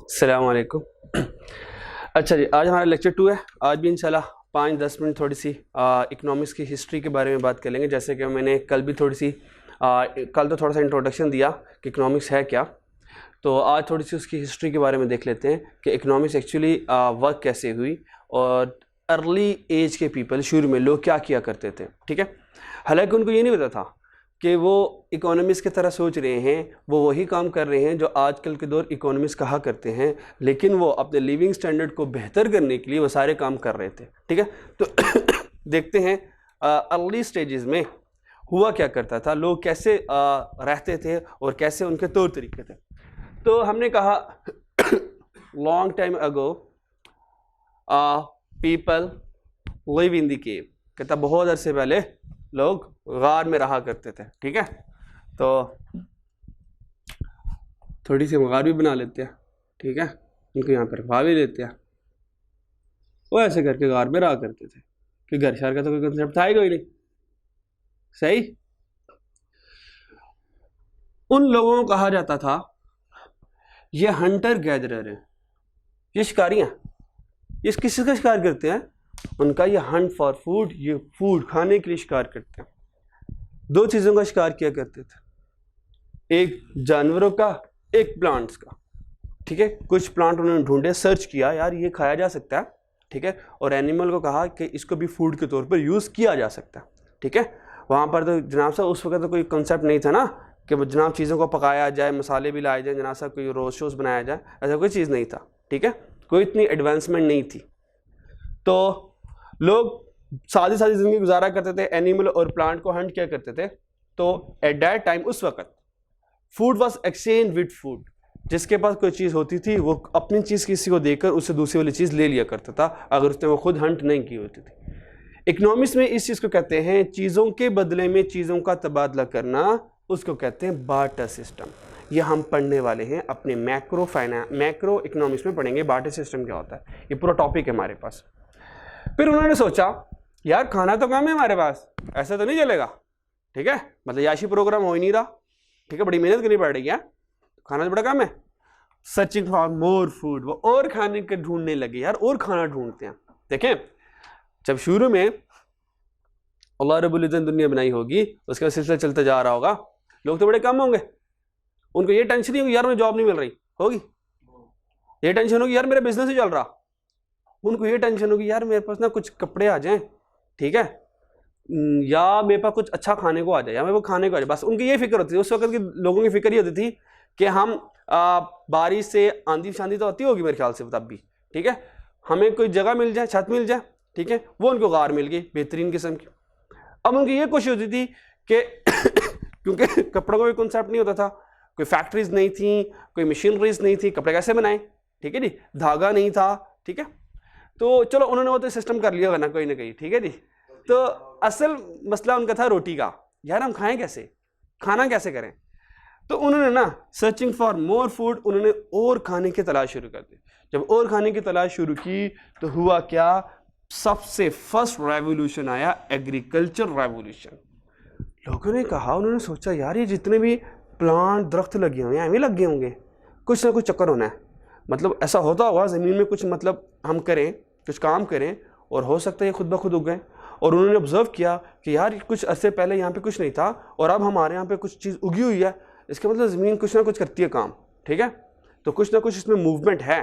अस्सलाम वालेकुम। अच्छा जी, आज हमारा लेक्चर 2 है। आज भी इंशाल्लाह 5-10 मिनट थोड़ी सी इकोनॉमिक्स की हिस्ट्री के बारे में बात कर लेंगे। जैसे कि मैंने कल भी कल तो थोड़ा सा इंट्रोडक्शन दिया कि इकोनॉमिक्स है क्या, तो आज थोड़ी सी उसकी हिस्ट्री के बारे में देख लेते हैं कि इकोनॉमिक्स एक्चुअली वर्क कैसे हुई और अर्ली एज के पीपल, शुरू में लोग क्या किया करते थे। ठीक है, हालांकि उनको ये नहीं पता था कि वो इकोनॉमिस्ट की तरह सोच रहे हैं, वो वही काम कर रहे हैं जो आजकल के दौर इकोनॉमिस्ट कहा करते हैं, लेकिन वो अपने लिविंग स्टैंडर्ड को बेहतर करने के लिए वो सारे काम कर रहे थे। ठीक है, तो देखते हैं अर्ली स्टेजेस में हुआ क्या करता था, लोग कैसे रहते थे और कैसे उनके तौर तरीके थे। तो हमने कहा long time ago people live in the cave, कहता बहुत अरसे पहले लोग गार में रहा करते थे। ठीक है, तो थोड़ी सी गार भी बना लेते हैं। ठीक है, उनको यहाँ पर रखवा भी लेते हैं। वो ऐसे करके गार में रहा करते थे कि घर शहर का तो कोई कंसेप्ट था ही कोई नहीं। सही, उन लोगों को कहा जाता था ये हंटर गैदरर है, ये शिकारी हैं। ये किसका शिकार करते हैं? उनका ये हंट फॉर फूड, ये फूड खाने के लिए शिकार करते हैं। दो चीज़ों का शिकार किया करते थे, एक जानवरों का, एक प्लांट्स का। ठीक है, कुछ प्लांट उन्होंने ढूंढे, सर्च किया, यार ये खाया जा सकता है। ठीक है, और एनिमल को कहा कि इसको भी फूड के तौर पर यूज़ किया जा सकता है। ठीक है, वहाँ पर तो जनाब साहब उस वक्त तो कोई कंसेप्ट नहीं था ना कि जनाब चीज़ों को पकाया जाए, मसाले भी लाए जाए, जनाब साहब कोई रोस्ट शोस्ट बनाया जाए, ऐसा कोई चीज़ नहीं था। ठीक है, कोई इतनी एडवांसमेंट नहीं थी, तो लोग सादी सादी जिंदगी गुजारा करते थे, एनिमल और प्लांट को हंट किया करते थे। तो एट दैट टाइम, उस वक्त food was exchange with food. जिसके पास कोई चीज़ होती थी वो अपनी चीज़ किसी को देकर उससे दूसरी वाली चीज़ ले लिया करता था, अगर उसने वो खुद हंट नहीं की होती थी। इकोनॉमिक्स में इस चीज़ को कहते हैं चीज़ों के बदले में चीज़ों का तबादला करना, उसको कहते हैं बार्टर सिस्टम। ये हम पढ़ने वाले हैं अपने मैक्रो इकोनॉमिक्स में पढ़ेंगे बार्टर सिस्टम क्या होता है। ये पूरा टॉपिक है हमारे पास। फिर उन्होंने सोचा यार खाना तो कम है हमारे पास, ऐसा तो नहीं चलेगा। ठीक है, मतलब याशी प्रोग्राम हो ही नहीं रहा। ठीक है, बड़ी मेहनत करनी पड़ रही है, खाना तो बड़ा कम है। सर्चिंग फॉर मोर फूड, वो और खाने के ढूंढने लगे, यार और खाना ढूंढते हैं। देखें, जब शुरू में अल्लाह रब्बुल इज्जत दुनिया बनाई होगी, उसके बाद सिलसिला चलता जा रहा होगा, लोग तो बड़े कम होंगे। उनको ये टेंशन नहीं होगी यार मुझे जॉब नहीं मिल रही होगी, ये टेंशन होगी यार मेरा बिजनेस ही चल रहा, उनको ये टेंशन होगी यार मेरे पास ना कुछ कपड़े आ जाएं, ठीक है, या मेरे पास कुछ अच्छा खाने को आ जाए, या मेरे को खाने को आ जाए। बस उनकी ये फिक्र होती थी। उस वक्त के लोगों की फिक्र ये होती थी कि हम बारिश से आंधी शांधी तो होती होगी मेरे ख्याल से तब भी, ठीक है, हमें कोई जगह मिल जाए, छत मिल जाए। ठीक है, वो उनको गार मिल गई बेहतरीन किस्म की। अब उनकी ये कोशिश होती थी कि क्योंकि कपड़ों का कोई कॉन्सेप्ट नहीं होता था, कोई फैक्ट्रीज नहीं थी, कोई मशीनरीज नहीं थी, कपड़े कैसे बनाए? ठीक है जी, धागा नहीं था। ठीक है, तो चलो उन्होंने वो तो सिस्टम कर लिया होगा ना कोई ना कहीं। ठीक है जी, तो असल मसला उनका था रोटी का, यार हम खाएं कैसे, खाना कैसे करें। तो उन्होंने ना सर्चिंग फॉर मोर फूड, उन्होंने और खाने की तलाश शुरू कर दी। जब और खाने की तलाश शुरू की तो हुआ क्या, सबसे फर्स्ट रेवोल्यूशन आया, एग्रीकल्चर रेवोल्यूशन। लोगों ने कहा, उन्होंने सोचा यार ये जितने भी प्लांट दरख्त लगे हुए हैं एवं लगे होंगे, कुछ ना कुछ चक्कर होना है। मतलब ऐसा होता होगा ज़मीन में कुछ, मतलब हम करें कुछ काम करें और हो सकता है ये खुद ब खुद उग गए। और उन्होंने ऑब्जर्व किया कि यार कुछ अर्से पहले यहाँ पे कुछ नहीं था और अब हमारे यहाँ पे कुछ चीज़ उगी हुई है, इसके मतलब ज़मीन कुछ ना कुछ करती है काम। ठीक है, तो कुछ ना कुछ इसमें मूवमेंट है।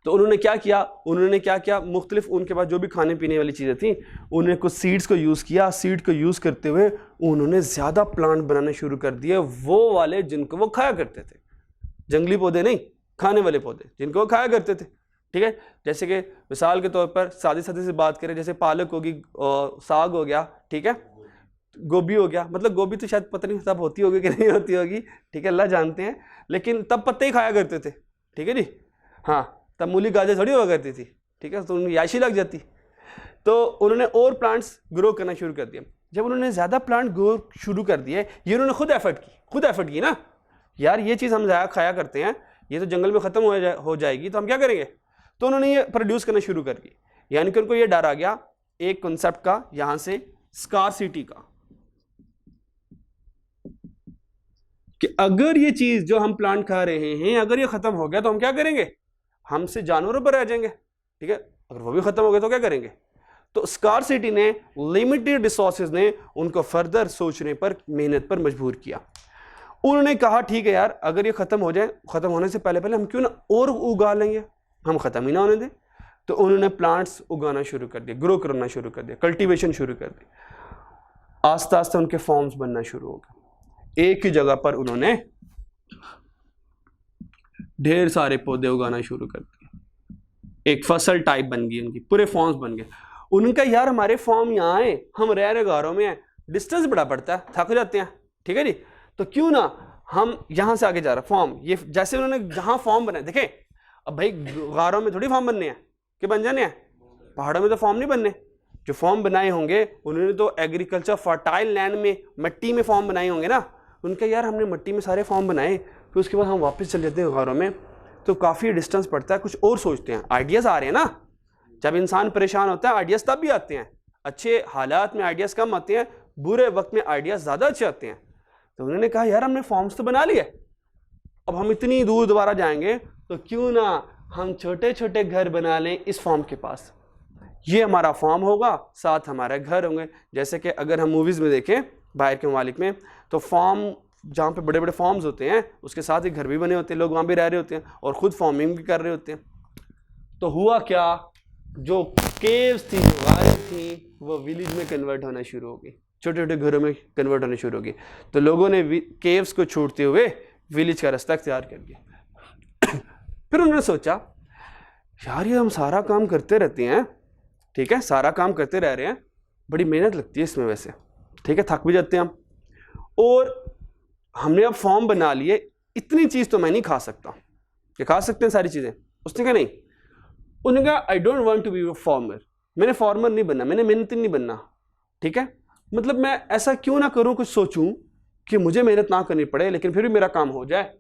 तो उन्होंने क्या किया, मुख्तलिफ उनके पास जो भी खाने पीने वाली चीज़ें थी, उन्होंने कुछ सीड्स को यूज़ किया। सीड को यूज़ करते हुए उन्होंने ज़्यादा प्लांट बनाने शुरू कर दिए, वो वाले जिनको वो खाया करते थे, जंगली पौधे नहीं, खाने वाले पौधे जिनको वो खाया करते थे। ठीक है, जैसे कि मिसाल के तौर पर सादी से बात करें, जैसे पालक होगी, साग हो गया, ठीक है, गोभी हो गया। मतलब गोभी तो शायद पता नहीं तब होती होगी कि नहीं होती होगी, ठीक है, अल्लाह जानते हैं, लेकिन तब पत्ते ही खाया करते थे। ठीक है जी, हाँ, तब मूली गाजर थोड़ी हुआ करती थी। ठीक है, तो उनकी याशी लग जाती। तो उन्होंने और प्लांट्स ग्रो करना शुरू कर दिया। जब उन्होंने ज़्यादा प्लांट ग्रो शुरू कर दिए, ये उन्होंने खुद एफर्ट की ना, यार ये चीज़ हम ज़्यादा खाया करते हैं, ये तो जंगल में ख़त्म हो जाएगी, तो हम क्या करेंगे। तो उन्होंने ये प्रोड्यूस करना शुरू कर दी। यानी कि उनको ये डर आ गया एक कॉन्सेप्ट का, यहाँ से स्कार्सिटी का, कि अगर ये चीज जो हम प्लांट खा रहे हैं अगर ये खत्म हो गया तो हम क्या करेंगे, हमसे जानवरों पर रह जाएंगे, ठीक है, अगर वो भी खत्म हो गया तो क्या करेंगे। तो स्कार्सिटी ने, लिमिटेड रिसोर्सेज ने उनको फर्दर सोचने पर, मेहनत पर मजबूर किया। उन्होंने कहा ठीक है यार, अगर ये खत्म हो जाए, खत्म होने से पहले पहले हम क्यों ना और उगा लेंगे, हम खत्म ही ना होने दें। तो उन्होंने प्लांट्स उगाना शुरू कर दिया, ग्रो करना शुरू कर दिया, कल्टीवेशन शुरू कर दी। आस्ता आस्ता उनके फॉर्म्स बनना शुरू हो गए। एक ही जगह पर उन्होंने ढेर सारे पौधे उगाना शुरू कर दिए, एक फसल टाइप बन गई उनकी, पूरे फॉर्म्स बन गए। उनका यार हमारे फॉर्म यहाँ है, हम रह रहे गारों में हैं, डिस्टेंस बड़ा पड़ता है, थक जाते हैं, ठीक है जी, तो क्यों ना हम यहाँ से आगे जा रहे फॉर्म, ये जैसे उन्होंने जहाँ फॉर्म बनाए, देखें अब भाई गारों में थोड़ी फॉर्म बनने हैं कि बन जाने हैं, पहाड़ों में तो फॉर्म नहीं बनने। जो फॉर्म बनाए होंगे उन्होंने तो एग्रीकल्चर फर्टाइल लैंड में, मिट्टी में फॉर्म बनाए होंगे ना। उनका यार हमने मिट्टी में सारे फॉर्म बनाए, फिर उसके बाद हम वापस चले जाते हैं गारों में, तो काफ़ी डिस्टेंस पड़ता है, कुछ और सोचते हैं, आइडियाज़ आ रहे हैं ना। जब इंसान परेशान होता है आइडियाज़ तब भी आते हैं, अच्छे हालात में आइडियाज़ कम आते हैं, बुरे वक्त में आइडियाज़ ज़्यादा अच्छे आते हैं। तो उन्होंने कहा यार हमने फॉर्म्स तो बना लिए, अब हम इतनी दूर दोबारा जाएंगे तो क्यों ना हम छोटे छोटे घर बना लें इस फॉर्म के पास, ये हमारा फॉर्म होगा, साथ हमारे घर होंगे। जैसे कि अगर हम मूवीज़ में देखें बाहर के ममालिक में, तो फॉर्म जहाँ पे बड़े बड़े फॉर्म्स होते हैं उसके साथ ही घर भी बने होते हैं, लोग वहाँ भी रह रहे होते हैं और ख़ुद फार्मिंग भी कर रहे होते हैं। तो हुआ क्या, जो केव्स थी, जो गारें थी, वो विलेज में कन्वर्ट होना शुरू हो गई, छोटे छोटे घरों में कन्वर्ट होने शुरू हो गई। तो लोगों ने केव्स को छोड़ते हुए विलेज का रास्ता अख्तियार कर लिया। फिर उन्होंने सोचा यार ये हम सारा काम करते रहते हैं, ठीक है, सारा काम करते रह रहे हैं, बड़ी मेहनत लगती है इसमें वैसे, ठीक है, थक भी जाते हैं हम, और हमने अब फॉर्म बना लिए, इतनी चीज़ तो मैं नहीं खा सकता, क्या खा सकते हैं सारी चीज़ें। उसने कहा नहीं, उन्होंने कहा I don't want to be a farmer, मैंने फार्मर नहीं बनना, मैंने मेहनती नहीं बनना, ठीक है, मतलब मैं ऐसा क्यों ना करूं, कुछ सोचूं कि मुझे मेहनत ना करनी पड़े लेकिन फिर भी मेरा काम हो जाए।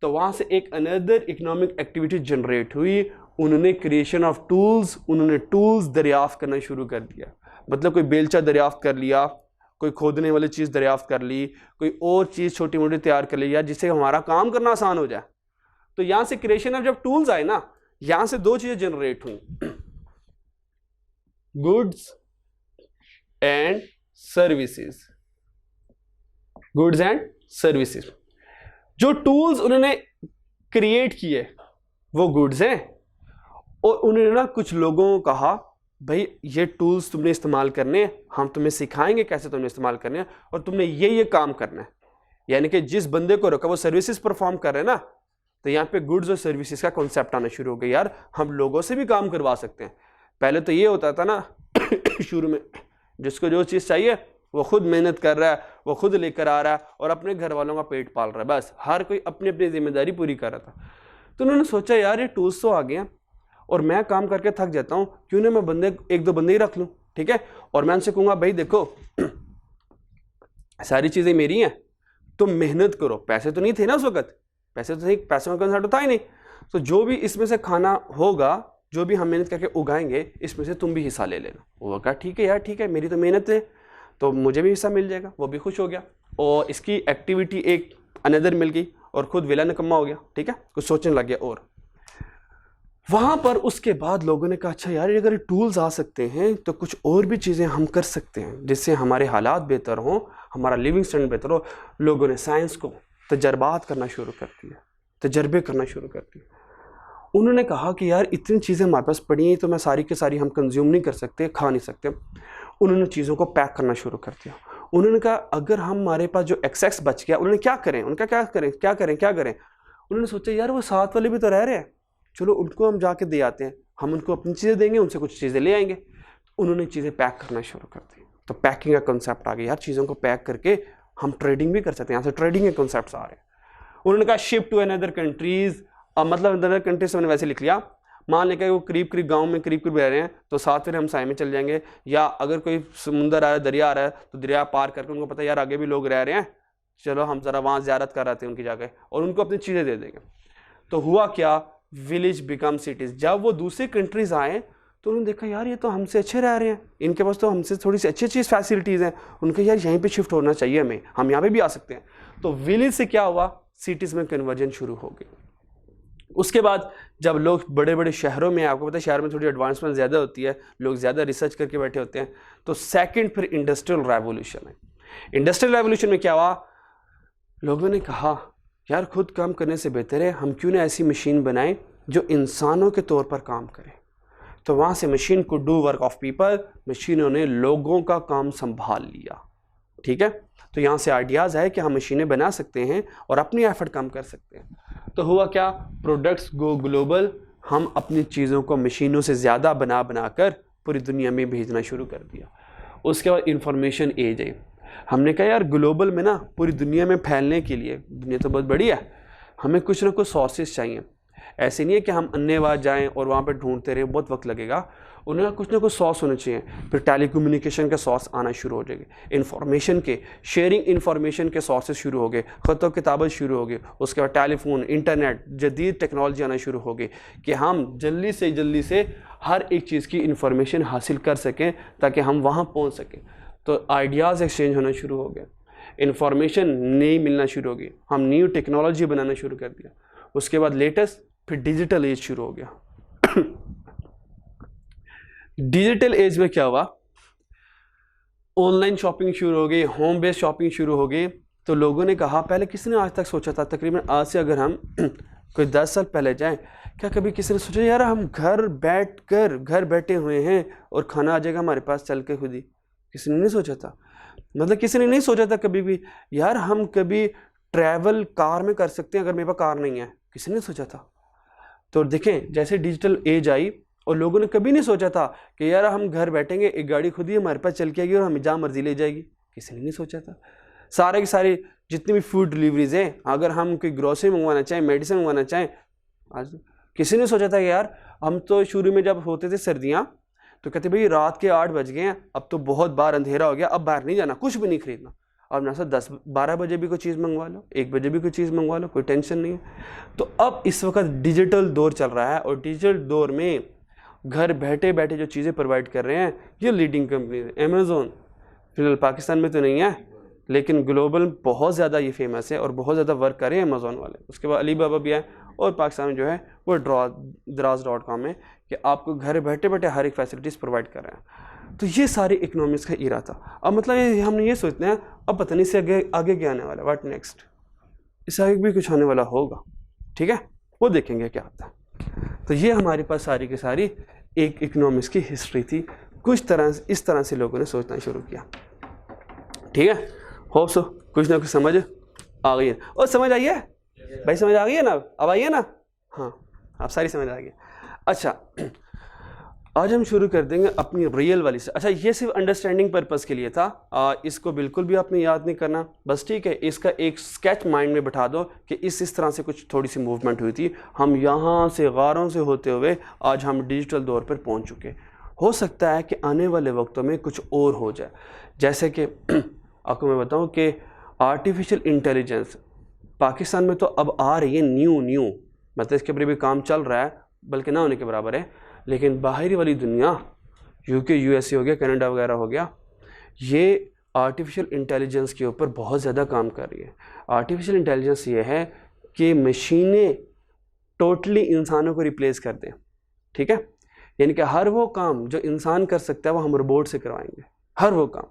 तो वहां से एक अनदर इकोनॉमिक एक्टिविटी जनरेट हुई, उन्होंने क्रिएशन ऑफ टूल्स, उन्होंने टूल्स दरियाफ्त करना शुरू कर दिया। मतलब कोई बेलचा दरियाफ्त कर लिया, कोई खोदने वाली चीज़ दरियाफ्त कर ली, कोई और चीज़ छोटी मोटी तैयार कर लिया जिससे हमारा काम करना आसान हो जाए। तो यहाँ से क्रिएशन ऑफ जब टूल्स आए ना, यहाँ से दो चीज़ें जनरेट हुई, goods and services, goods and services. जो टूल्स उन्होंने क्रिएट किए वो गुड्स हैं, और उन्होंने ना कुछ लोगों को कहा भाई ये टूल्स तुमने इस्तेमाल करने हैं, हम तुम्हें सिखाएंगे कैसे तुमने इस्तेमाल करने हैं, और तुमने ये काम करना है। यानी कि जिस बंदे को रखा वो सर्विसेज परफॉर्म कर रहे हैं ना, तो यहाँ पे गुड्स और सर्विसेज का कॉन्सेप्ट आना शुरू हो गया, यार हम लोगों से भी काम करवा सकते हैं। पहले तो ये होता था ना शुरू में, जिसको जो चीज़ चाहिए वो खुद मेहनत कर रहा है, वो खुद लेकर आ रहा है और अपने घर वालों का पेट पाल रहा है, बस हर कोई अपनी अपनी जिम्मेदारी पूरी कर रहा था। तो उन्होंने सोचा यार ये टूल्स तो आ गए हैं और मैं काम करके थक जाता हूँ, क्यों ना मैं बंदे एक दो बंदे ही रख लूँ, ठीक है, और मैं उनसे कहूँगा भाई देखो सारी चीज़ें मेरी हैं, तुम मेहनत करो। पैसे तो नहीं थे ना उस वक्त, पैसे तो थे, पैसों का कंसेप्ट था ही नहीं, तो जो भी इसमें से खाना होगा, जो भी हम मेहनत करके उगाएंगे, इसमें से तुम भी हिस्सा ले लेना। वो कहा ठीक है यार, ठीक है, मेरी तो मेहनत है तो मुझे भी हिस्सा मिल जाएगा। वो भी खुश हो गया और इसकी एक्टिविटी एक अनदर मिल गई और खुद वेला निकम्मा हो गया, ठीक है, कुछ सोचने लग गया। और वहाँ पर उसके बाद लोगों ने कहा अच्छा यार अगर टूल्स आ सकते हैं तो कुछ और भी चीज़ें हम कर सकते हैं जिससे हमारे हालात बेहतर हों, हमारा लिविंग स्टैंडर्ड बेहतर हो। लोगों ने साइंस को तजर्बात करना शुरू कर दिया, तजर्बे करना शुरू कर दिए। उन्होंने कहा कि यार इतनी चीज़ें हमारे पास पड़ी हैं तो मैं सारी की सारी हम कंज्यूम नहीं कर सकते, खा नहीं सकते। उन्होंने चीज़ों को पैक करना शुरू कर दिया। उन्होंने कहा अगर हमारे पास जो एक्सेस बच गया, उन्होंने क्या करें, उनका क्या करें। उन्होंने सोचा यार वो साथ वाले भी तो रह रहे हैं, चलो उनको हम जाके दे आते हैं, हम उनको अपनी चीज़ें देंगे, उनसे कुछ चीज़ें ले आएंगे। उन्होंने चीज़ें पैक करना शुरू कर दी, तो पैकिंग का कंसेप्ट आ गया, यार चीज़ों को पैक करके हम ट्रेडिंग भी कर सकते हैं, यहाँ से ट्रेडिंग के कंसेप्ट आ रहे हैं। उन्होंने कहा शिप टू अनदर कंट्रीज, मतलब अनदर कंट्रीज से मैंने वैसे लिख लिया, मान लें कि वो करीब करीब गाँव में करीब करीब रह रहे हैं तो साथ फिर हम साय में चल जाएंगे, या अगर कोई समुंदर आ रहा है, दरिया आ रहा है, तो दरिया पार करके उनको पता है यार आगे भी लोग रह रहे हैं, चलो हम ज़रा वहाँ ज़ियारत कर आते हैं उनकी जगह, और उनको अपनी चीज़ें दे देंगे। तो हुआ क्या, विलेज बिकम सिटीज़। जब वो दूसरी कंट्रीज़ आए तो उन्होंने देखा यार ये तो हमसे अच्छे रह रहे हैं, इनके पास तो हमसे थोड़ी सी अच्छी अच्छी फैसिलिटीज़ हैं, उनके यार यहीं पे शिफ्ट होना चाहिए, हम यहाँ पे भी आ सकते हैं। तो विलेज से क्या हुआ, सिटीज़ में कन्वर्जन शुरू हो गई। उसके बाद जब लोग बड़े बड़े शहरों में, आपको पता है शहर में थोड़ी एडवांसमेंट ज़्यादा होती है, लोग ज़्यादा रिसर्च करके बैठे होते हैं, तो सेकंड फिर इंडस्ट्रियल रेवोल्यूशन है। इंडस्ट्रियल रेवोल्यूशन में क्या हुआ, लोगों ने कहा यार खुद काम करने से बेहतर है हम क्यों ना ऐसी मशीन बनाएं जो इंसानों के तौर पर काम करे। तो वहाँ से मशीन को डू वर्क ऑफ पीपल, मशीनों ने लोगों का काम संभाल लिया। ठीक है, तो यहाँ से आइडियाज़ है कि हम मशीनें बना सकते हैं और अपनी एफर्ट कम कर सकते हैं। तो हुआ क्या, प्रोडक्ट्स गो ग्लोबल, हम अपनी चीज़ों को मशीनों से ज़्यादा बना कर पूरी दुनिया में भेजना शुरू कर दिया। उसके बाद इंफॉर्मेशन एज आई, हमने कहा यार ग्लोबल में ना पूरी दुनिया में फैलने के लिए, दुनिया तो बहुत बड़ी है, हमें कुछ ना कुछ सोर्सेज चाहिए। ऐसे नहीं है कि हम अन्यवाद जाएं और वहाँ पे ढूंढते रहें, बहुत वक्त लगेगा। उन्हें कुछ ना कुछ सोर्स होने चाहिए। फिर टेलीकम्युनिकेशन के सोर्स आना शुरू हो जाएंगे, इन्फॉर्मेशन के शेयरिंग, इन्फॉर्मेशन के सोर्सेज शुरू हो गए, ख़त किताबत शुरू हो गई। उसके बाद टेलीफोन, इंटरनेट, जदीद टेक्नोलॉजी आना शुरू हो गई कि हम जल्दी से हर एक चीज़ की इन्फॉर्मेशन हासिल कर सकें ताकि हम वहाँ पहुँच सकें। तो आइडियाज़ एक्सचेंज होना शुरू हो गया, इन्फॉर्मेशन नई मिलना शुरू हो गई, हम न्यू टेक्नोलॉजी बनाना शुरू कर दिया। उसके बाद लेटेस्ट फिर डिजिटल एज शुरू हो गया। डिजिटल एज में क्या हुआ, ऑनलाइन शॉपिंग शुरू हो गई, होम बेस्ड शॉपिंग शुरू हो गई। तो लोगों ने कहा, पहले किसी ने आज तक सोचा था, तकरीबन आज से अगर हम कोई 10 साल पहले जाएं, क्या कभी किसी ने सोचा यार हम घर बैठे हुए हैं और खाना आ जाएगा हमारे पास चल के खुद ही? किसी ने नहीं सोचा था। मतलब किसी ने नहीं सोचा था कभी भी यार हम कभी ट्रैवल कार में कर सकते हैं अगर मेरे पास कार नहीं है, किसी ने सोचा था। तो देखें जैसे डिजिटल एज आई और लोगों ने कभी नहीं सोचा था कि यार हम घर बैठेंगे, एक गाड़ी खुद ही हमारे पास चल के आएगी और हमें जहाँ मर्जी ले जाएगी, किसी ने नहीं सोचा था। सारे के सारे जितनी भी फूड डिलीवरीज हैं, अगर हम कोई ग्रोसरी मंगवाना चाहें, मेडिसिन मंगवाना चाहें, आज किसी ने सोचा था कि यार हम तो शुरू में जब होते थे सर्दियाँ तो कहते भाई रात के 8 बज गए हैं, अब तो बहुत बार अंधेरा हो गया, अब बाहर नहीं जाना, कुछ भी नहीं खरीदना। अब ना सर 10-12 बजे भी कोई चीज़ मंगवा लो, 1 बजे भी कोई चीज़ मंगवा लो, कोई टेंशन नहीं है। तो अब इस वक्त डिजिटल दौर चल रहा है और डिजिटल दौर में घर बैठे बैठे जो चीज़ें प्रोवाइड कर रहे हैं ये लीडिंग कंपनी है। अमेज़ोन फिलहाल पाकिस्तान में तो नहीं है, लेकिन ग्लोबल बहुत ज़्यादा ये फेमस है और बहुत ज़्यादा वर्क कर रहे हैं अमेज़ोन वाले। उसके बाद अलीबाबा भी है और पाकिस्तान में जो है वो Draaz.com है कि आपको घर बैठे बैठे हर एक फैसिलिटीज़ प्रोवाइड कर रहे हैं। तो ये सारे इकोनॉमिक्स का इरा था। अब मतलब हमने ये सोचते हैं अब पता नहीं से आगे क्या आने वाला, व्हाट नेक्स्ट, इससे आगे भी कुछ आने वाला होगा, ठीक है, वो देखेंगे क्या होता है। तो ये हमारे पास सारी की सारी एक इकोनॉमिक्स की हिस्ट्री थी, कुछ तरह इस तरह से लोगों ने सोचना शुरू किया, ठीक है। होप सो कुछ ना कुछ समझ आ गई है। और समझ आई है भाई, समझ आ गई है ना, अब आई है ना, हाँ आप सारी समझ आ गई। अच्छा आज हम शुरू कर देंगे अपनी रियल वाली से। अच्छा ये सिर्फ अंडरस्टैंडिंग पर्पस के लिए था, इसको बिल्कुल भी आपने याद नहीं करना, बस ठीक है, इसका एक स्केच माइंड में बैठा दो कि इस तरह से कुछ थोड़ी सी मूवमेंट हुई थी, हम यहाँ से गारों से होते हुए आज हम डिजिटल दौर पर पहुँच चुके। हो सकता है कि आने वाले वक्तों में कुछ और हो जाए, जैसे कि आपको मैं बताऊँ कि आर्टिफिशियल इंटेलिजेंस पाकिस्तान में तो अब आ रही है न्यू, मतलब इसके ऊपर भी काम चल रहा है, बल्कि ना होने के बराबर है। लेकिन बाहरी वाली दुनिया, यूके, यूएसए हो गया, कनाडा वगैरह हो गया, ये आर्टिफिशियल इंटेलिजेंस के ऊपर बहुत ज़्यादा काम कर रही है। आर्टिफिशियल इंटेलिजेंस ये है कि मशीनें टोटली इंसानों को रिप्लेस कर दें, ठीक है, यानी कि हर वो काम जो इंसान कर सकता है वो हम रोबोट से करवाएंगे, हर वो काम।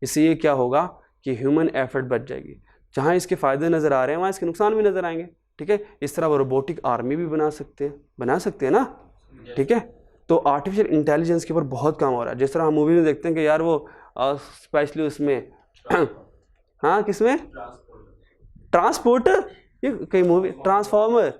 इससे ये क्या होगा कि ह्यूमन एफर्ट बच जाएगी। जहाँ इसके फ़ायदे नज़र आ रहे हैं वहाँ इसके नुकसान भी नज़र आएंगे, ठीक है। इस तरह वो रोबोटिक आर्मी भी बना सकते हैं ना, ठीक है। तो आर्टिफिशियल इंटेलिजेंस के ऊपर बहुत काम हो रहा है। जिस तरह हम मूवी में देखते हैं कि यार वो स्पेशली उसमें हाँ किसमें ट्रांसपोर्टर, ये कई मूवी ट्रांसफॉर्मर,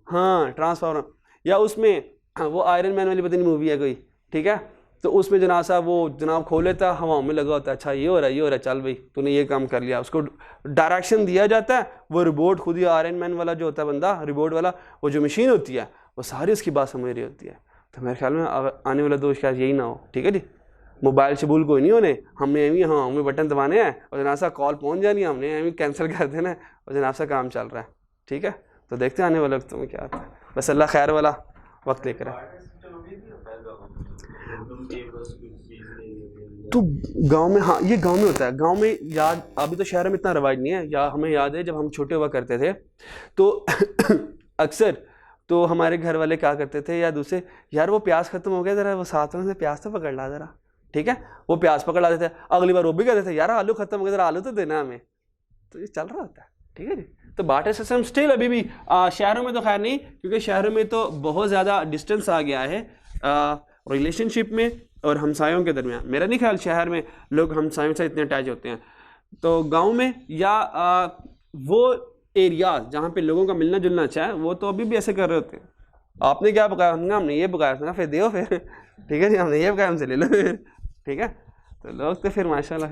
हाँ ट्रांसफॉर्मर, या उसमें वो आयरन मैन वाली पता नहीं मूवी है कोई, ठीक है। तो उसमें जनाब साहब वो जनाब खोलेता हवाओं में लगा होता है, अच्छा ये हो रहा है, चल भाई तूने ये काम कर लिया, उसको डायरेक्शन दिया जाता है, वो रिबोट खुद ही आयरन मैन वाला जो होता है बंदा, रिबोट वाला, वो जो मशीन होती है वो सारी उसकी बात समझ रही होती है। तो मेरे ख्याल में आने वाला दोष शायद यही ना हो, ठीक है जी। मोबाइल से भूल कोई नहीं होने, हमने एवी हाँ हमें बटन दबाने हैं और जनाब सा कॉल पहुँच जानी है, हमने एवी कैंसिल कर देना है और जनाब सा काम चल रहा है, ठीक है। तो देखते हैं आने वाले वक्त में क्या आता है। बस अल्लाह खैर वाला वक्त लेकर है। तो गांव में, हाँ ये गांव में होता है। गांव में याद, अभी तो शहर में इतना रिवाज नहीं है, या हमें याद है जब हम छोटे हुआ करते थे तो अक्सर तो हमारे घर वाले क्या करते थे, या दूसरे, यार वो प्याज खत्म हो गया, ज़रा वो साथ में से प्याज तो पकड़ ला ज़रा, ठीक है, वो प्याज पकड़ लाते थे। अगली बार वो भी कहते थे, यार आलू खत्म हो गया, ज़रा आलू तो देना हमें। तो ये चल रहा होता है, ठीक है जी। तो बार्टर सिस्टम स्टिल अभी भी शहरों में तो खैर नहीं, क्योंकि शहरों में तो बहुत ज़्यादा डिस्टेंस आ गया है रिलेशनशिप में और हमसायों के दरमियान। मेरा नहीं ख्याल शहर में लोग हमसायों से इतने अटैच होते हैं। तो गांव में या वो एरिया जहाँ पे लोगों का मिलना जुलना अच्छा है, वो तो अभी भी ऐसे कर रहे होते हैं। आपने क्या पकाया? हमने ये पकाया, फिर दो फिर, ठीक है जी, हमने ये पकाया, हमसे ले लो फिर, ठीक है। तो लोग तो फिर माशाल्लाह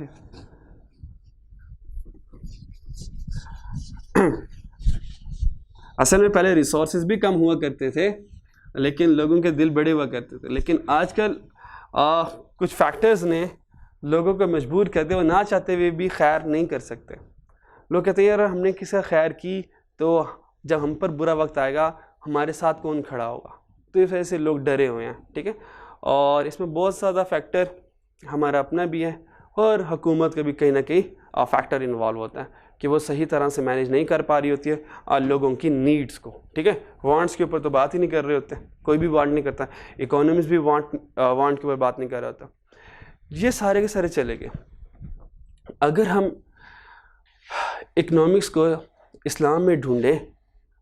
असल में पहले रिसोर्सेज भी कम हुआ करते थे, लेकिन लोगों के दिल बड़े हुआ करते थे। लेकिन आजकल कुछ फैक्टर्स ने लोगों को मजबूर कर दिया, वो ना चाहते हुए भी खैर नहीं कर सकते। लोग कहते हैं यार हमने किसी का खैर की तो जब हम पर बुरा वक्त आएगा हमारे साथ कौन खड़ा होगा, तो इस वजह से लोग डरे हुए हैं, ठीक है। और इसमें बहुत ज़्यादा फैक्टर हमारा अपना भी है और हुकूमत का भी कहीं ना कहीं फैक्टर इन्वॉल्व होता है कि वो सही तरह से मैनेज नहीं कर पा रही होती है लोगों की नीड्स को, ठीक है। वांट्स के ऊपर तो बात ही नहीं कर रहे होते, कोई भी वांट नहीं करता, इकोनॉमिस्ट भी वांट के ऊपर बात नहीं कर रहा होता। ये सारे के सारे चले गए। अगर हम इकोनॉमिक्स को इस्लाम में ढूंढें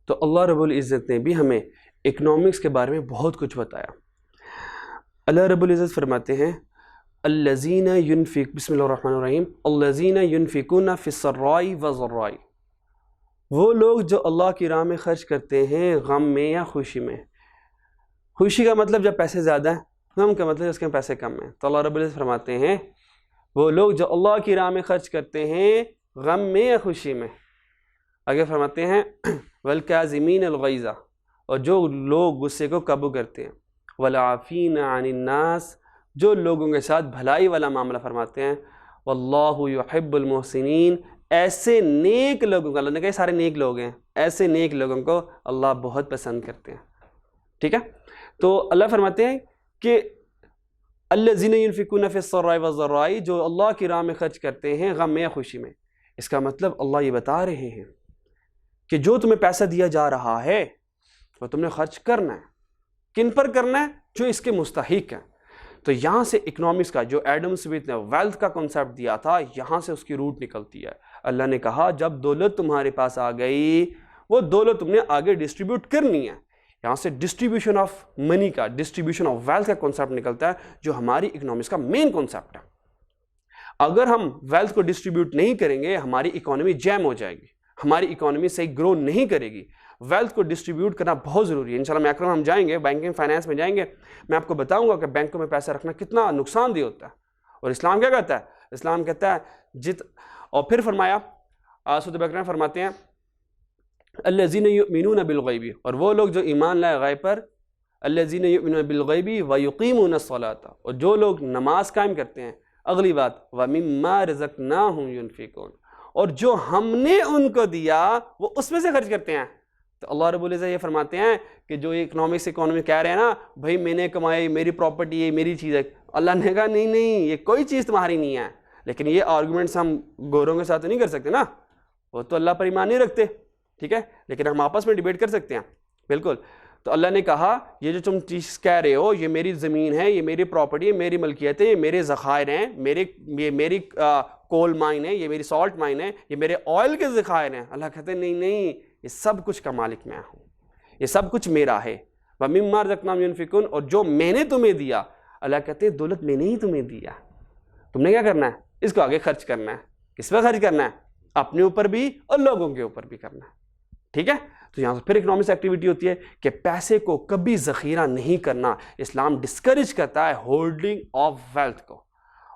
तो अल्लाह रब्बुल इज़्ज़त ने भी हमें इकोनॉमिक्स के बारे में बहुत कुछ बताया। अल्लाह रब्बुल इज़्ज़त फरमाते हैं अल्लज़ीना युनफिक बिस्मिल्लाहिर्रहमानिर्रहीम अल्लज़ीना युनफिकूना फिस्सर्राई वज़र्राई, वो लोग जो अल्लाह की राह में खर्च करते हैं गम में या खुशी में। खुशी का मतलब जब पैसे ज़्यादा हैं, गम का मतलब उसके पैसे कम हैं। तो अल्लाह रब्बुल इज़्ज़त फरमाते हैं वो लोग जो अल्लाह की राह में खर्च करते हैं गम में या खुशी में। आगे फरमाते हैं वल काज़िमीन अल गैज़ा, और जो लोग गुस्से को काबू करते हैं, वल आफ़ीन अनिन नास, जो लोगों के साथ भलाई वाला मामला फरमाते हैं, वल्लाहु युहिब्बुल मुहसिनीन, ऐसे नेक लोगों को, अल्लाह ने कहा सारे नेक लोग हैं, ऐसे नेक लोगों को अल्लाह बहुत पसंद करते हैं, ठीक है। तो अल्लाह फरमाते हैं कि अल्लज़ीना युनफ़िकूना फ़िस्सर्राई वज़र्राई, जो अल्लाह की राह में खर्च करते हैं गम में या खुशी में। इसका मतलब अल्लाह ये बता रहे हैं कि जो तुम्हें पैसा दिया जा रहा है वो तुमने खर्च करना है। किन पर करना है? जो इसके मुस्तहिक हैं। तो यहाँ से इकोनॉमिक्स का जो एडम स्मिथ ने वेल्थ का कॉन्सेप्ट दिया था, यहाँ से उसकी रूट निकलती है। अल्लाह ने कहा जब दौलत तुम्हारे पास आ गई, वो दौलत तुमने आगे डिस्ट्रीब्यूट करनी है। यहाँ से डिस्ट्रीब्यूशन ऑफ मनी का, डिस्ट्रीब्यूशन ऑफ वेल्थ का कॉन्सेप्ट निकलता है, जो हमारी इकोनॉमिक्स का मेन कॉन्सेप्ट है। अगर हम वेल्थ को डिस्ट्रीब्यूट नहीं करेंगे, हमारी इकोनॉमी जैम हो जाएगी, हमारी इकोनॉमी सही ग्रो नहीं करेगी। वेल्थ को डिस्ट्रीब्यूट करना बहुत ज़रूरी है। इंशाल्लाह मैक्रो में हम जाएंगे, बैंकिंग फाइनेंस में जाएंगे, मैं आपको बताऊंगा कि बैंकों में पैसा रखना कितना नुकसानदेह होता है। और इस्लाम क्या कहता है? इस्लाम कहता है और फिर फरमाया सूरह बकरा में फरमाते हैं अल्लज़ीना युमिनूना बिल-गैबी, और वो लोग जो ईमान लाए गैब पर, अल्लज़ीना युमिनूना बिल-गैबी व युक़ीमूनस-सलाता, और जो लोग नमाज कायम करते हैं। अगली बात व मिम्मा रज़क़नाहुम युनफ़िकून, और जो हमने उनको दिया वो उसमें से खर्च करते हैं। तो अल्लाह रब्बुल इज़्ज़त ये फरमाते हैं कि जो इकोनॉमिक्स इकोनॉमी कह रहे हैं ना, भाई मैंने कमाई, मेरी प्रॉपर्टी है, मेरी चीज़ है, अल्लाह ने कहा नहीं नहीं, ये कोई चीज़ तुम्हारी नहीं है। लेकिन ये आर्गूमेंट्स हम गोरों के साथ तो नहीं कर सकते ना, वो तो अल्लाह पर ईमान नहीं रखते, ठीक है। लेकिन हम आपस में डिबेट कर सकते हैं, बिल्कुल। तो अल्लाह ने कहा ये जो तुम चीज़ कह रहे हो, ये मेरी ज़मीन है, ये मेरी प्रॉपर्टी है, मेरी मलकियत है, ये मेरे ज़खायर हैं, ये मेरी कोल माइन है, ये मेरी सॉल्ट माइन है, ये मेरे ऑयल के ज़खायर हैं। अल्लाह कहते हैं नहीं नहीं, ये सब कुछ का मालिक मैं हूँ, ये सब कुछ मेरा है। व मिम्मा रज़क़नाहुम युनफ़िकून, और जो मैंने तुम्हें दिया, अल्लाह कहते हैं दौलत मैंने ही तुम्हें दिया, तुमने क्या करना है? इसको आगे खर्च करना है। किस पर खर्च करना है? अपने ऊपर भी और लोगों के ऊपर भी करना है, ठीक है। तो यहाँ से फिर इकोनॉमिक्स एक्टिविटी होती है कि पैसे को कभी ज़ख़ीरा नहीं करना। इस्लाम डिस्करेज करता है होल्डिंग ऑफ वेल्थ को,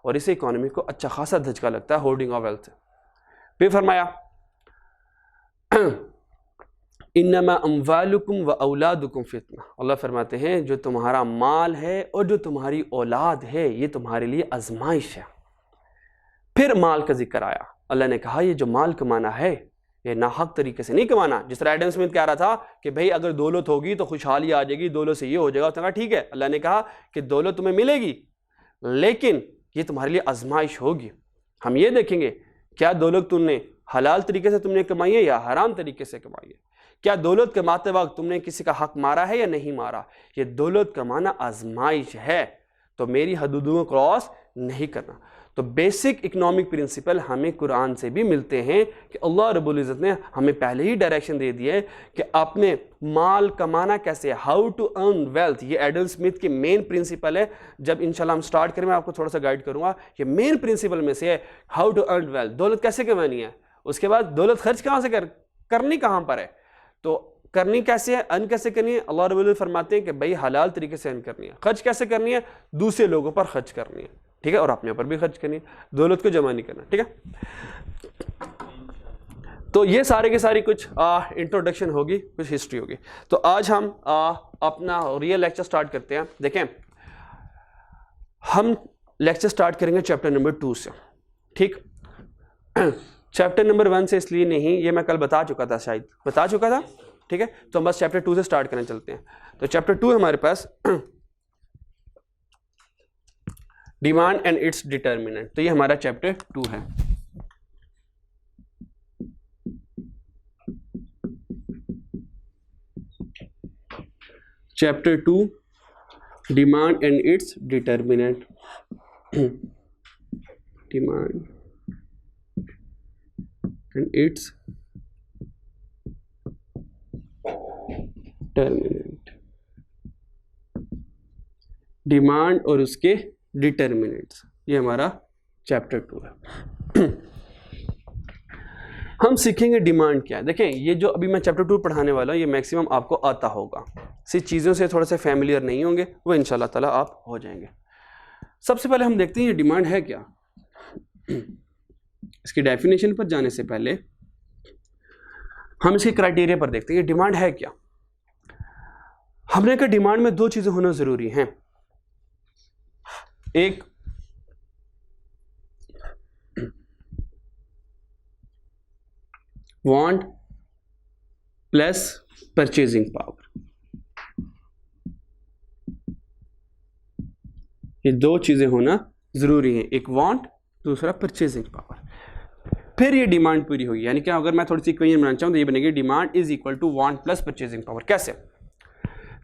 और इसे इकोनॉमी को अच्छा खासा धचका लगता है होल्डिंग ऑफ वेल्थ। फिर फरमाया इन्नमा अम्वालुकुम व औलादुकुम फितना, अल्लाह फरमाते हैं जो तुम्हारा माल है और जो तुम्हारी औलाद है ये तुम्हारे लिए आजमाइश है। फिर माल का जिक्र आया। अल्लाह ने कहा ये जो माल कमाना है ये नाहक तरीके से नहीं कमाना। जिस तरह एडम स्मिथ कह रहा था कि भाई अगर दौलत होगी तो खुशहाली आ जाएगी, दौलत से ये हो जाएगा। उसने कहा ठीक है, अल्लाह ने कहा कि दौलत तुम्हें मिलेगी लेकिन ये तुम्हारे लिए आजमाइश होगी। हम ये देखेंगे क्या दौलत तुमने हलाल तरीके से तुमने कमाई है या हराम तरीके से कमाई है। क्या दौलत कमाते वक्त तुमने किसी का हक मारा है या नहीं मारा। ये दौलत कमाना आजमाइश है, तो मेरी हदूदों को क्रॉस नहीं करना। तो बेसिक इकोनॉमिक प्रिंसिपल हमें कुरान से भी मिलते हैं कि अल्लाह रब्बुल इज़्ज़त ने हमें पहले ही डायरेक्शन दे दिया है कि आपने माल कमाना कैसे, हाउ टू अर्न वेल्थ। ये एडम स्मिथ के मेन प्रिंसिपल है। जब इंशाल्लाह हम स्टार्ट करें मैं आपको थोड़ा सा गाइड करूंगा। ये मेन प्रिंसिपल में से है हाउ टू अर्न वेल्थ, दौलत कैसे कमानी है। उसके बाद दौलत खर्च कहाँ से करनी कहाँ पर है, तो करनी कैसे है, अर्न कैसे करनी है। अल्लाह रब्बुल इज़्ज़त फरमाते हैं कि भाई हलाल तरीके से अर्न करनी है। खर्च कैसे करनी है, दूसरे लोगों पर खर्च करनी है, ठीक है, और अपने ऊपर भी खर्च करनी है, दौलत को जमा नहीं करना, ठीक है। तो ये सारे के सारी कुछ इंट्रोडक्शन होगी, कुछ हिस्ट्री होगी। तो आज हम अपना रियल लेक्चर स्टार्ट करते हैं। देखें, हम लेक्चर स्टार्ट करेंगे चैप्टर नंबर 2 से, ठीक। चैप्टर नंबर 1 से इसलिए नहीं, ये मैं कल बता चुका था, शायद बता चुका था, ठीक है। तो हम बस चैप्टर 2 से स्टार्ट करने चलते हैं। तो चैप्टर 2 हमारे पास डिमांड एंड इट्स डिटर्मिनेंट। तो ये हमारा चैप्टर 2 है। Chapter 2 demand and its determinant. Demand and its determinant. Demand और उसके डिटर्मिनेंट्स, ये हमारा चैप्टर 2 है। हम सीखेंगे डिमांड क्या है। देखें, ये जो अभी मैं चैप्टर 2 पढ़ाने वाला हूँ ये मैक्सिमम आपको आता होगा, सिर्फ चीज़ों से थोड़ा सा फैमिलियर नहीं होंगे, वो इंशाल्लाह ताला आप हो जाएंगे। सबसे पहले हम देखते हैं ये डिमांड है क्या। इसकी डेफिनेशन पर जाने से पहले हम इसके क्राइटेरिया पर देखते हैं ये डिमांड है क्या। हमने कहा डिमांड में 2 चीज़ें होना ज़रूरी हैं। एक वांट प्लस परचेजिंग पावर, ये 2 चीजें होना जरूरी है, एक वांट, दूसरा परचेजिंग पावर। फिर ये डिमांड पूरी होगी। यानी क्या, अगर मैं थोड़ी सी इक्वेशन बनाना चाहूं तो ये बनेगी demand is equal to want plus purchasing power. कैसे,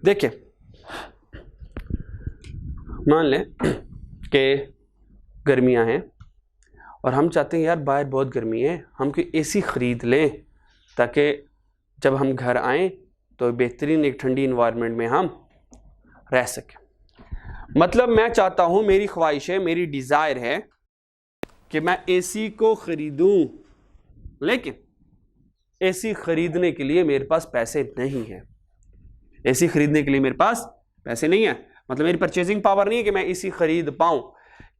देखिए, मान लें कि गर्मियां हैं और हम चाहते हैं यार बाहर बहुत गर्मी है, हम कोई एसी ख़रीद लें ताकि जब हम घर आएँ तो बेहतरीन एक ठंडी इन्वायरमेंट में हम रह सकें। मतलब मैं चाहता हूँ, मेरी ख्वाहिश है, मेरी डिज़ायर है कि मैं एसी को ख़रीदूँ, लेकिन एसी ख़रीदने के लिए मेरे पास पैसे नहीं है। एसी ख़रीदने के लिए मेरे पास पैसे नहीं है, मतलब मेरी परचेजिंग पावर नहीं है कि मैं एसी ख़रीद पाऊँ।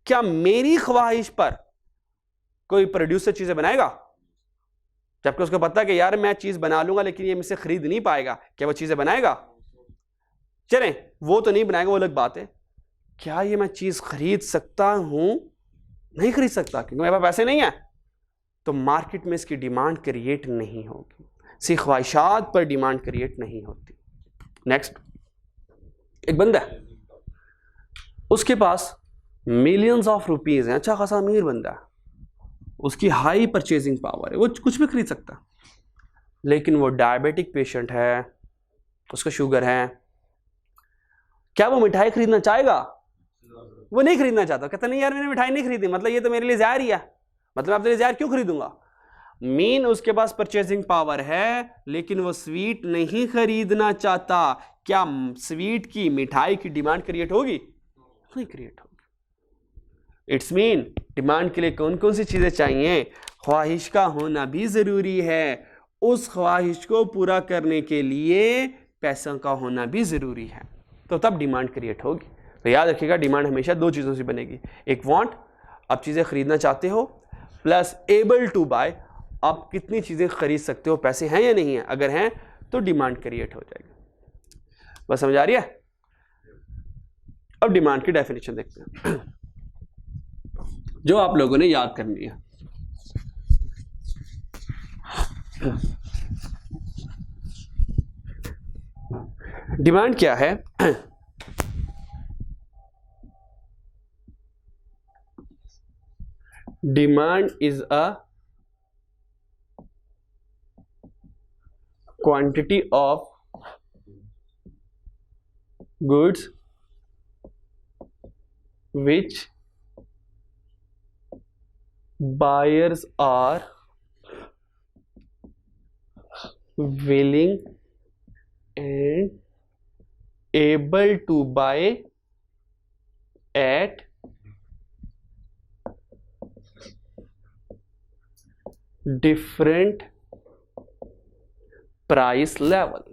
क्या मेरी ख्वाहिश पर कोई प्रोड्यूसर चीज़ें बनाएगा, जबकि उसको पता है कि यार मैं चीज़ बना लूंगा लेकिन ये मुझसे खरीद नहीं पाएगा, क्या वो चीज़ें बनाएगा? चलें, वो तो नहीं बनाएगा, वो अलग बात है। क्या ये मैं चीज़ खरीद सकता हूँ? नहीं खरीद सकता, क्योंकि मेरे पास पैसे नहीं है। तो मार्केट में इसकी डिमांड क्रिएट नहीं होगी, सिर्फ ख्वाहिशात पर डिमांड क्रिएट नहीं होती। नेक्स्ट, एक बंदा है, उसके पास मिलियंस ऑफ रुपीज़ हैं, अच्छा खासा अमीर बंदा है, उसकी हाई परचेजिंग पावर है, वो कुछ भी खरीद सकता, लेकिन वो डायबिटिक पेशेंट है, उसका शुगर है। क्या वो मिठाई खरीदना चाहेगा? वो नहीं खरीदना चाहता, कहता नहीं यार मैंने मिठाई नहीं खरीदी, मतलब ये तो मेरे लिए ज़ाहिर ही है, मतलब आप तेरे ज़ाहिर क्यों खरीदूंगा। मीन उसके पास परचेजिंग पावर है लेकिन वो स्वीट नहीं खरीदना चाहता। क्या स्वीट की, मिठाई की डिमांड क्रिएट होगी? नहीं क्रिएट होगी। इट्स मीन डिमांड के लिए कौन कौन सी चीज़ें चाहिए? ख्वाहिश का होना भी ज़रूरी है, उस ख्वाहिश को पूरा करने के लिए पैसों का होना भी ज़रूरी है, तो तब डिमांड क्रिएट होगी। तो याद रखिएगा, डिमांड हमेशा 2 चीज़ों से बनेगी, एक वांट, आप चीज़ें खरीदना चाहते हो, प्लस एबल टू बाय, आप कितनी चीज़ें खरीद सकते हो, पैसे हैं या नहीं है, अगर हैं तो डिमांड क्रिएट हो जाएगी। बस समझ आ रही है? अब डिमांड की डेफिनेशन देखते हैं जो आप लोगों ने याद करनी है। डिमांड क्या है? Demand is a quantity of goods which buyers are willing and able to buy at different price level।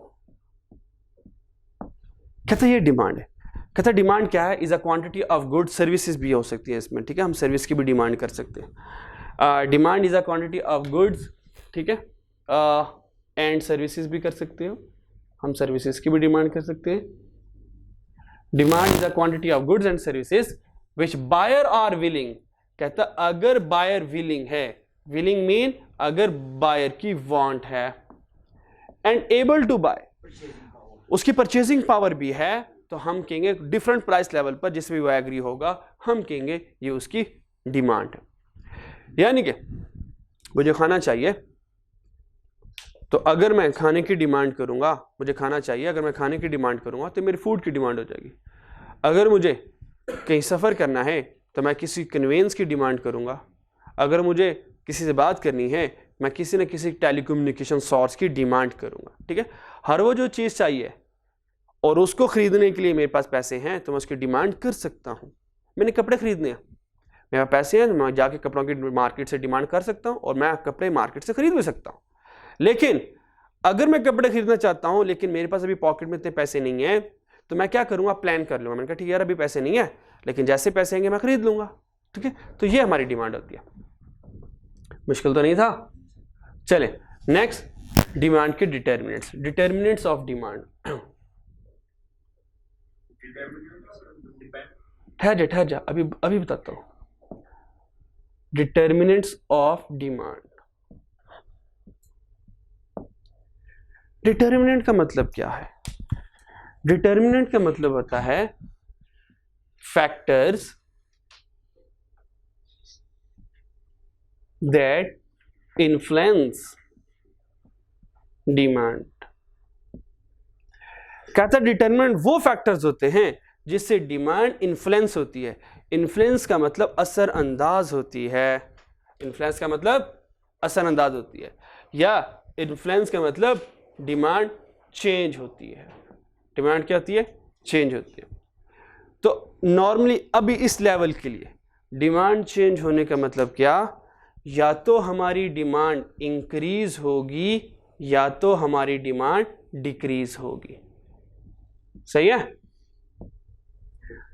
कहते ये डिमांड है। कहता डिमांड क्या है? Is a quantity of good, services भी हो सकती है इसमें, ठीक है, हम सर्विस की भी डिमांड कर सकते हैं। Demand is a quantity of goods, ठीक है, एंड सर्विसेज भी कर सकते हो, हम सर्विसेज की भी डिमांड कर सकते हैं। Demand is a quantity of goods and services which buyer are willing. कहता अगर बायर विलिंग है, विलिंग मीन अगर बायर की वांट है, एंड एबल टू बाय, उसकी परचेजिंग पावर भी है, तो हम कहेंगे डिफरेंट प्राइस लेवल पर जिसमें वो एग्री होगा, हम कहेंगे ये उसकी डिमांड है। यानी कि मुझे खाना चाहिए, तो अगर मैं खाने की डिमांड करूंगा, मुझे खाना चाहिए, अगर मैं खाने की डिमांड करूंगा तो मेरी फूड की डिमांड हो जाएगी। अगर मुझे कहीं सफ़र करना है तो मैं किसी कन्वेंस की डिमांड करूंगा। अगर मुझे किसी से बात करनी है, मैं किसी न किसी टेलीकम्युनिकेशन सोर्स की डिमांड करूंगा, ठीक है। हर वो जो चीज़ चाहिए और उसको खरीदने के लिए मेरे पास पैसे हैं तो मैं उसकी डिमांड कर सकता हूँ। मैंने कपड़े खरीदने हैं, मेरे पास पैसे हैं, मैं जाके कपड़ों की मार्केट से डिमांड कर सकता हूँ और मैं कपड़े मार्केट से खरीद भी सकता हूँ। लेकिन अगर मैं कपड़े खरीदना चाहता हूँ लेकिन मेरे पास अभी पॉकेट में इतने पैसे नहीं हैं, तो मैं क्या करूँगा? प्लान कर लूँगा। मैंने कहा ठीक है यार अभी पैसे नहीं है, लेकिन जैसे पैसे आएंगे मैं खरीद लूँगा, ठीक है। तो ये हमारी डिमांड होती है। मुश्किल तो नहीं था। चले नेक्स्ट, डिमांड के डिटर्मिनेंट्स। Determinants of demand. ठहर जा, अभी बताता हूं। Determinants of demand. डिटर्मिनेंट का मतलब क्या है? डिटर्मिनेंट का मतलब होता है फैक्टर्स दैट इन्फ्लुएंस डिमांड। कहता डिटर्मिनेंट वो फैक्टर्स होते हैं जिससे डिमांड इन्फ्लुएंस होती है। इन्फ्लुएंस का मतलब असर अंदाज होती है। इन्फ्लुएंस का मतलब असर अंदाज होती है, या इन्फ्लुएंस का मतलब डिमांड चेंज होती है। डिमांड क्या होती है? चेंज होती है। तो नॉर्मली अभी इस लेवल के लिए डिमांड चेंज होने का मतलब क्या? या तो हमारी डिमांड इंक्रीज होगी या तो हमारी डिमांड डिक्रीज होगी। सही है?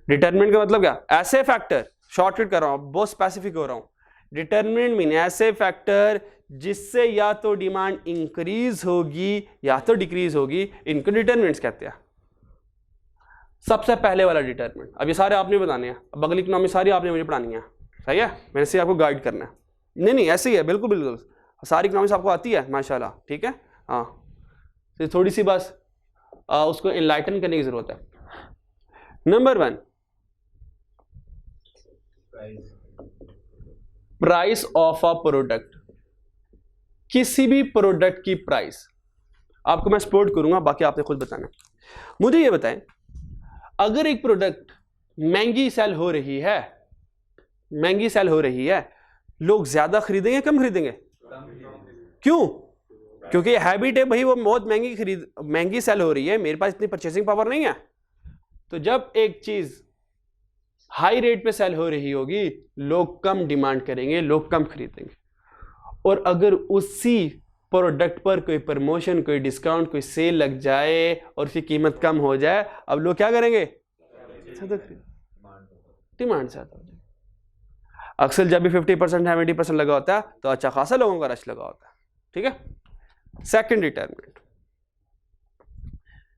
डिटरमिनेंट का मतलब क्या? ऐसे फैक्टर, शॉर्टकट कर रहा हूं, बहुत स्पेसिफिक हो रहा हूं। डिटरमिनेंट मीन ऐसे फैक्टर जिससे या तो डिमांड इंक्रीज होगी या तो डिक्रीज होगी, इनको डिटरमिनेंट्स कहते हैं। सबसे पहले वाला डिटरमिनेंट, अब ये सारे आपने बताने हैं, अब अगली इकोनॉमिक सारी आपने मुझे पढ़ानी है। सही है? मैंने से आपको गाइड करना है। नहीं ऐसे ही है, बिल्कुल बिल्कुल सारी इकोनॉमिक्स आपको आती है माशाल्लाह, ठीक है। हाँ, तो थोड़ी सी बस उसको इनलाइटन करने की जरूरत है। Number 1, price of a product. किसी भी प्रोडक्ट की प्राइस आपको मैं सपोर्ट करूंगा, बाकी आपने खुद बताना। मुझे ये बताएं, अगर एक प्रोडक्ट महंगी सेल हो रही है, लोग ज्यादा खरीदेंगे कम खरीदेंगे? क्यों? क्योंकि हैबिट है भाई, वो बहुत महंगी सेल हो रही है, मेरे पास इतनी परचेसिंग पावर नहीं है। तो जब एक चीज हाई रेट पे सेल हो रही होगी, लोग कम डिमांड करेंगे, लोग कम खरीदेंगे। और अगर उसी प्रोडक्ट पर कोई प्रमोशन, कोई डिस्काउंट, कोई सेल लग जाए और उसकी कीमत कम हो जाए, अब लोग क्या करेंगे? डिमांड ज्यादा हो जाएगी। अक्सर जब भी 50% 70% लगा होता है तो अच्छा खासा लोगों का रश लगा होता है, ठीक है। सेकंड डिटरमिनेंट,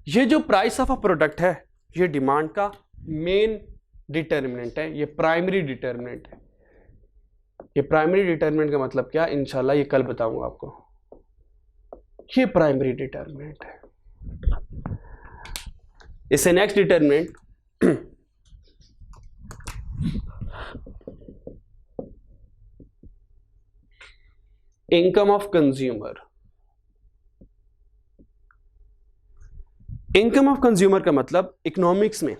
ये जो प्राइस ऑफ अ प्रोडक्ट है, ये डिमांड का मेन डिटरमिनेंट है, ये प्राइमरी डिटरमिनेंट है। ये प्राइमरी डिटरमिनेंट का मतलब क्या, इंशाल्लाह ये कल बताऊंगा आपको। ये प्राइमरी डिटरमिनेंट है। इससे next determinant income of consumer. Income of consumer का मतलब इकोनॉमिक्स में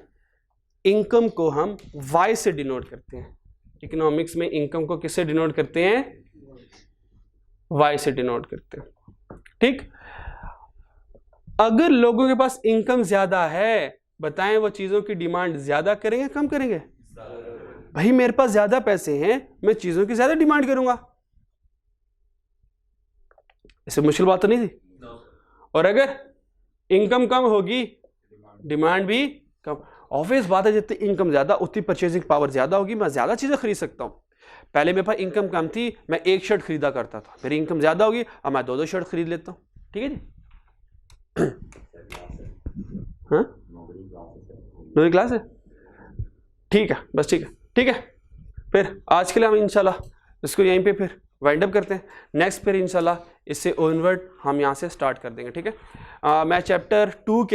इनकम को हम वाई से डिनोट करते हैं। इकोनॉमिक्स में इनकम को किससे डिनोट करते हैं? वाई से डिनोट करते हैं। ठीक, अगर लोगों के पास इनकम ज्यादा है, बताएं वो चीजों की डिमांड ज्यादा करेंगे कम करेंगे? भाई मेरे पास ज्यादा पैसे हैं, मैं चीजों की ज्यादा डिमांड करूंगा। इससे मुश्किल बात तो नहीं थी। और अगर इनकम कम होगी, डिमांड भी कम। ऑब्वियस बात है, जितनी इनकम ज्यादा उतनी परचेजिंग पावर ज्यादा होगी, मैं ज्यादा चीजें खरीद सकता हूं। पहले मेरे पास इनकम कम थी, मैं एक शर्ट खरीदा करता था, मेरी इनकम ज्यादा होगी, अब मैं 2-2 शर्ट खरीद लेता हूं। ठीक है जी। हाँ, नौवीं क्लास है, ठीक है, बस ठीक है, ठीक है। फिर आज के लिए हम इंशाल्लाह इसको यहीं पे फिर वाइंड अप करते हैं। नेक्स्ट फिर इंशाल्लाह इससे ओनवर्ड हम यहाँ से स्टार्ट कर देंगे। ठीक है, मैं चैप्टर 2 के